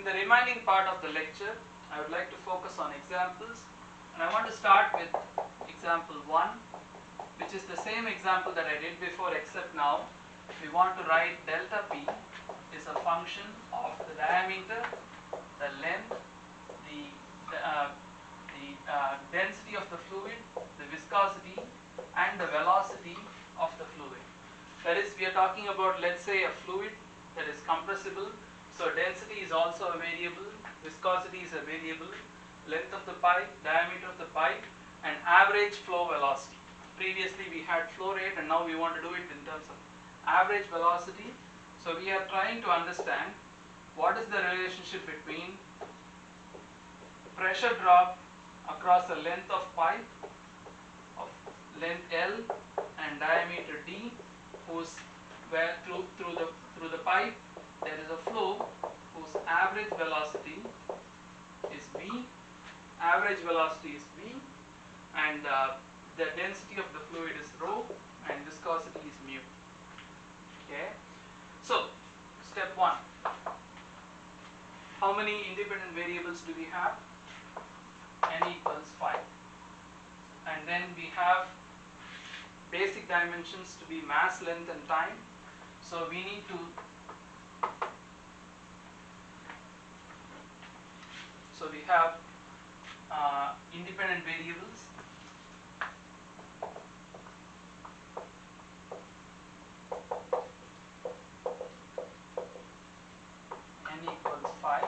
the remaining part of the lecture, I would like to focus on examples, and I want to start with example 1, which is the same example that I did before, except now we want to write delta P is a function of the diameter, the length, the density of the fluid, the viscosity, and the velocity of the fluid. That is, we are talking about, let's say, a fluid that is compressible. So density is also a variable, viscosity is a variable, length of the pipe, diameter of the pipe, and average flow velocity. Previously we had flow rate, and now we want to do it in terms of average velocity. So we are trying to understand what is the relationship between pressure drop across a length of pipe of length L and diameter D, where through the pipe there is a flow whose average velocity is V, average velocity is V, and the density of the fluid is rho, and viscosity is mu. Okay, so step 1. How many independent variables do we have? N equals 5. And then we have basic dimensions to be mass, length, and time. So we need to we have independent variables. N equals 5,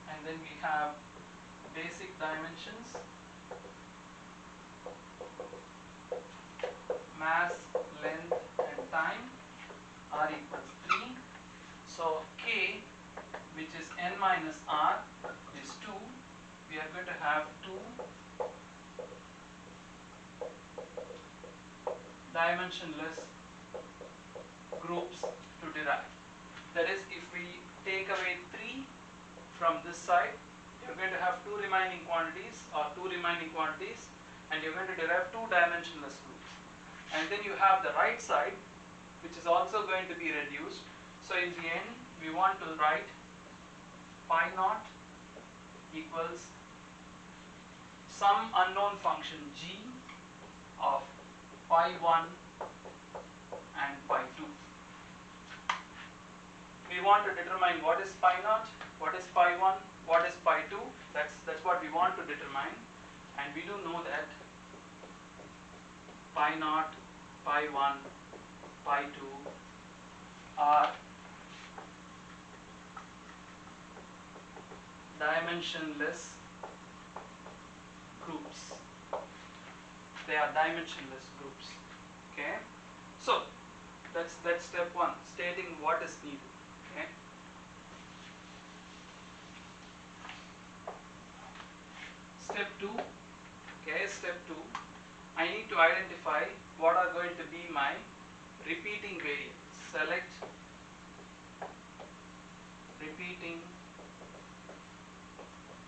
and then we have basic dimensions, mass, length, and time, R equals 3. So K, which is N minus R, is 2. We are going to have 2 dimensionless groups to derive. That is, if we take away 3 from this side, you're going to have 2 remaining quantities, and you're going to derive 2 dimensionless groups. And then you have the right side, which is also going to be reduced. So in the end, we want to write pi naught equals some unknown function g of pi 1 and pi 2. We want to determine what is pi naught, what is pi 1, what is pi 2. That's what we want to determine, and we do know that pi naught, pi 1, pi 2 are dimensionless groups. They are dimensionless groups. Okay, so that's step 1, stating what is needed. Okay, step 2. Okay, step 2. I need to identify what are going to be my repeating variables. Select repeating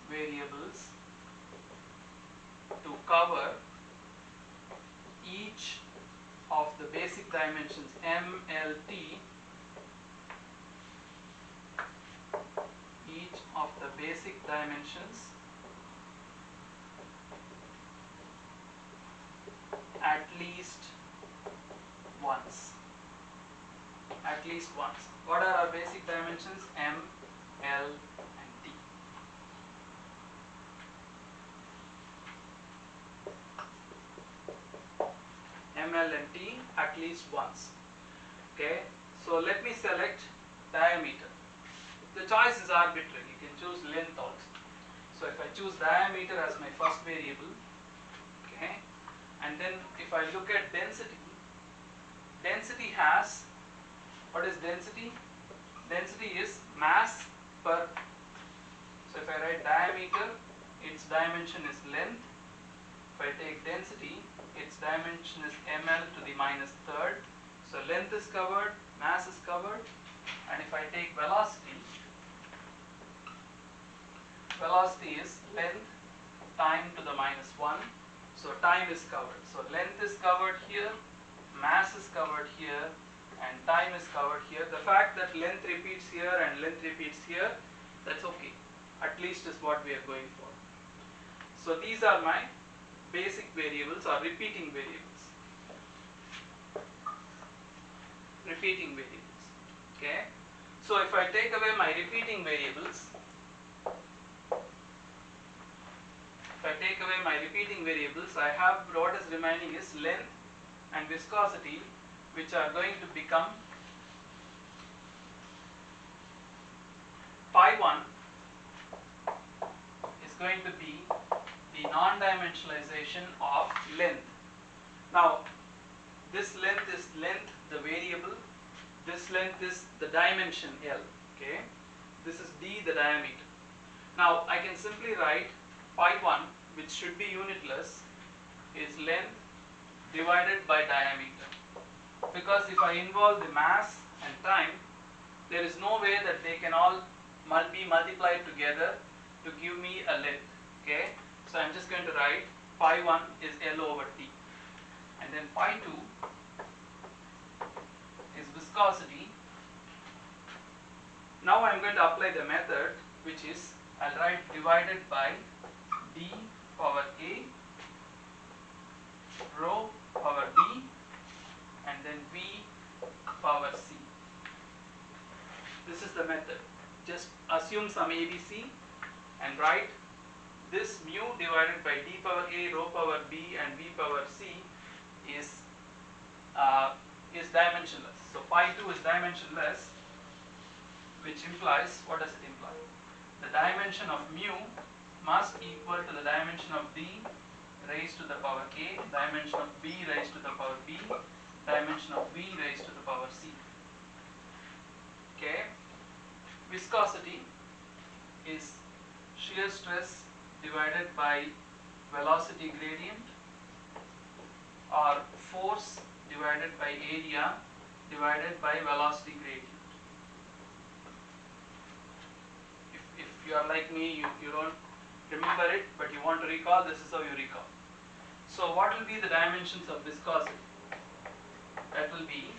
variables to cover each of the basic dimensions M, L, T, each of the basic dimensions at least once. At least once. What are our basic dimensions? M, L, and T. M, L, and T at least once. Okay, so let me select diameter. The choice is arbitrary. You can choose length also. So if I choose diameter as my first variable, okay, and then if I look at density, density has, what is density? Density is mass per, so if I write diameter, its dimension is length. If I take density, its dimension is ml to the minus third. So length is covered, mass is covered. And if I take velocity, velocity is length time to the minus 1. So time is covered. So length is covered here, mass is covered here, and time is covered here. The fact that length repeats here and length repeats here That's okay. At least is what we are going for. So these are my basic variables or repeating variables. Repeating variables. Okay. So if I take away my repeating variables, I have what is remaining is length and viscosity, which are going to become phi 1 is going to be the non-dimensionalization of length. Now this length is length, the variable. This length is the dimension L. Okay, this is d, the diameter. Now I can simply write phi 1, which should be unitless, is length divided by diameter, because if I involve the mass and time, there is no way that they can all be multiplied together to give me a length. Okay, so I'm just going to write phi 1 is L over T, and then phi 2 is viscosity. Now I'm going to apply the method, which is I'll write divided by d power a rho power b and then v power c. This is the method. Just assume some ABC and write this mu divided by d power a rho power b and v power c is dimensionless. So phi 2 is dimensionless, which implies, what does it imply? The dimension of mu must equal to the dimension of d raised to the power a, dimension of b raised to the power b, dimension of v raised to the power c. Okay. Viscosity is shear stress divided by velocity gradient, or force divided by area divided by velocity gradient. If you are like me, you don't remember it, but you want to recall, this is how you recall. So what will be the dimensions of viscosity? That will be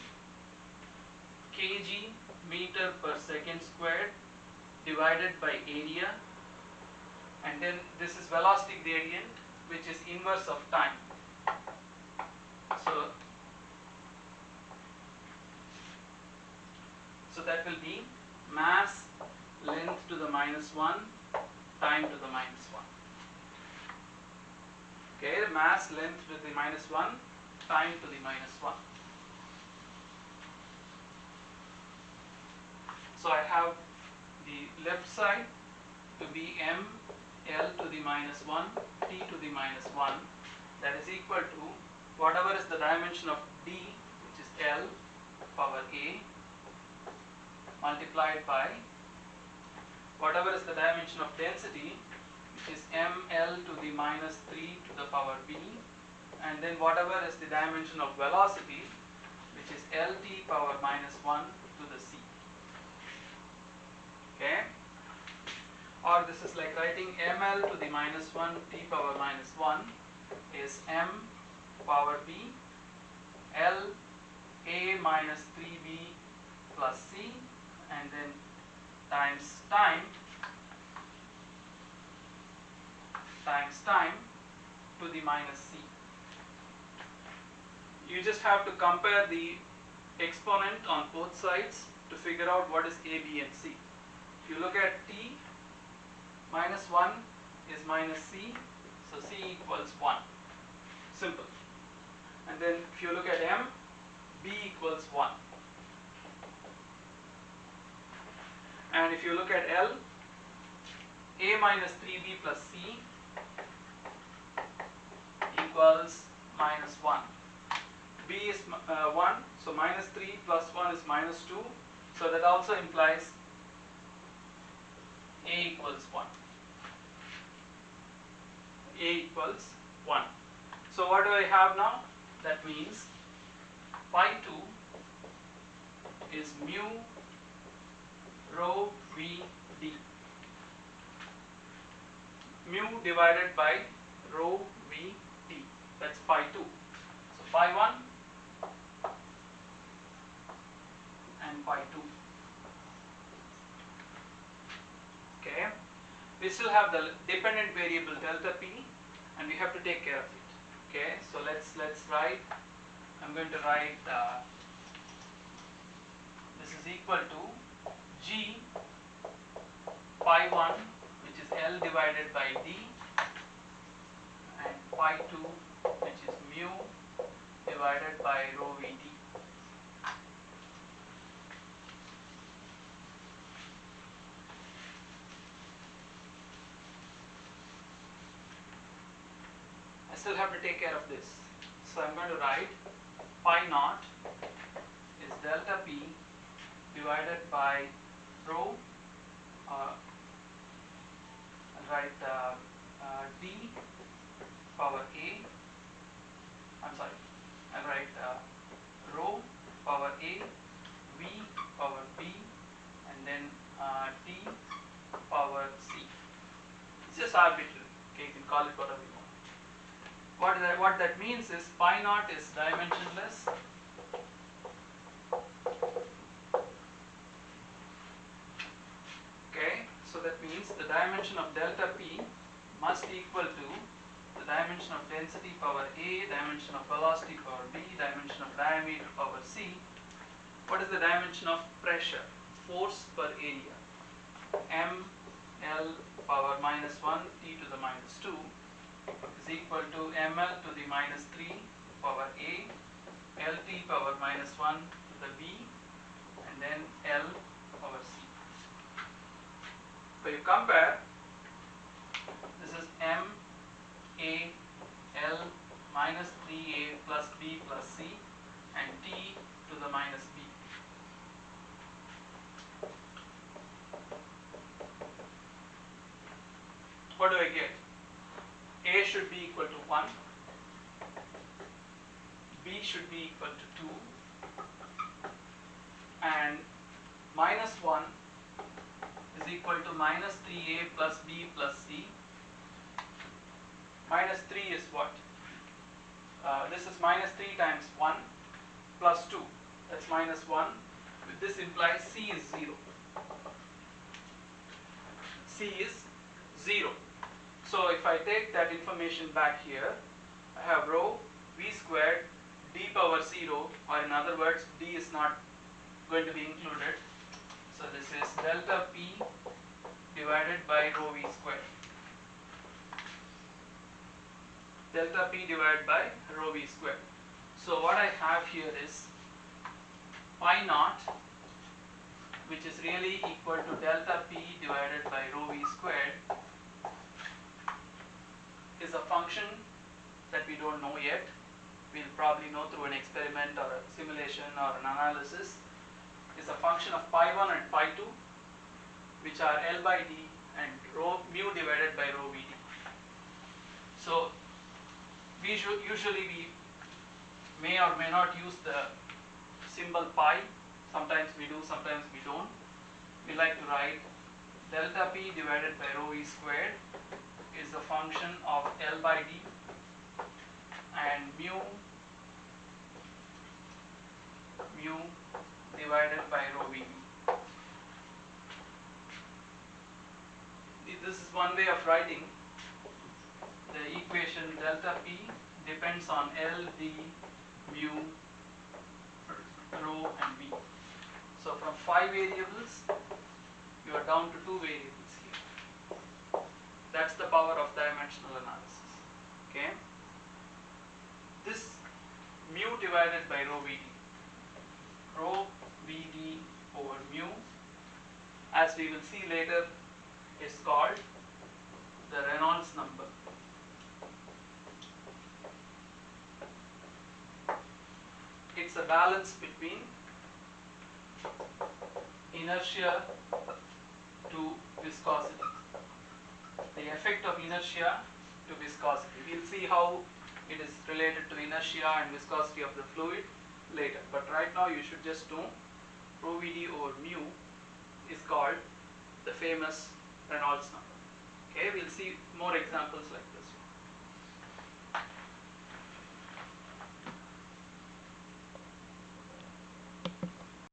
kg meter per second squared divided by area, and then this is velocity gradient, which is inverse of time. So that will be mass length to the -1 time to the -1. Okay, mass length to the -1 time to the -1. So I have the left side to be m L to the -1 t to the -1, that is equal to whatever is the dimension of d, which is L power a, multiplied by whatever is the dimension of density, which is ml to the -3 to the power b, and then whatever is the dimension of velocity, which is lt power -1 to the c. Okay, or this is like writing ml to the -1 t power -1 is m power b l a minus 3b plus c, and then times time to the -c. You just have to compare the exponent on both sides to figure out what is a, b and c. If you look at t, -1 is -c, so c equals 1. Simple. And then if you look at m, b equals 1. And if you look at L, a minus 3b plus c equals -1. b is 1, so -3 plus 1 is -2, so that also implies a equals 1. A equals 1. So what do I have now? That means phi 2 is mu rho v d. Mu divided by rho v d. That's phi 2. So phi 1 and phi 2. Okay, we still have the dependent variable delta P, and we have to take care of it. Okay, so let's write. I'm going to write this is equal to G pi 1, which is L divided by D, and pi 2, which is mu divided by rho Vd. I still have to take care of this. So I'm going to write pi naught is delta P divided by rho, I'll write D power A, I'll write rho power A, V power B, and then T power C. It's just arbitrary. Okay, you can call it whatever you want. What that means is pi naught is dimensionless. Okay, so that means the dimension of delta P must equal to the dimension of density power A, dimension of velocity power B, dimension of diameter power C. What is the dimension of pressure, force per area? M L power minus 1 T to the minus 2 is equal to ml to the minus 3 power A, LT power minus 1 to the B, and then L power C. So you compare, this is M A L minus 3A plus B plus C, and T to the minus B. What do I get? A should be equal to 1, B should be equal to 2, and minus 1 is equal to minus 3A plus B plus C. Minus 3 is what? This is minus 3 times 1 plus 2. That's minus 1. This implies C is 0. C is 0. So if I take that information back here, I have rho V squared D power 0, or in other words, D is not going to be included. So this is delta P divided by rho V squared. Delta P divided by rho V squared. So what I have here is pi naught, which is really equal to delta P divided by rho V squared, is a function that we don't know yet. We'll probably know through an experiment or a simulation or an analysis. Is a function of pi 1 and pi 2, which are L by D and rho mu divided by rho Vd. So we should usually we may or may not use the symbol pi. Sometimes we do, sometimes we don't. We like to write delta P divided by rho V squared is a function of L by D, and mu divided by rho Vd. This is one way of writing the equation delta P depends on L, D, mu, rho and V. So from 5 variables, you are down to 2 variables here. That's the power of dimensional analysis. Okay. This mu divided by rho Vd over mu, as we will see later, is called the Reynolds number. It's a balance between inertia to viscosity, the effect of inertia to viscosity. We'll see how it is related to inertia and viscosity of the fluid later, but right now you should just know rho Vd over mu is called the famous Reynolds number. Okay, we'll see more examples like this one.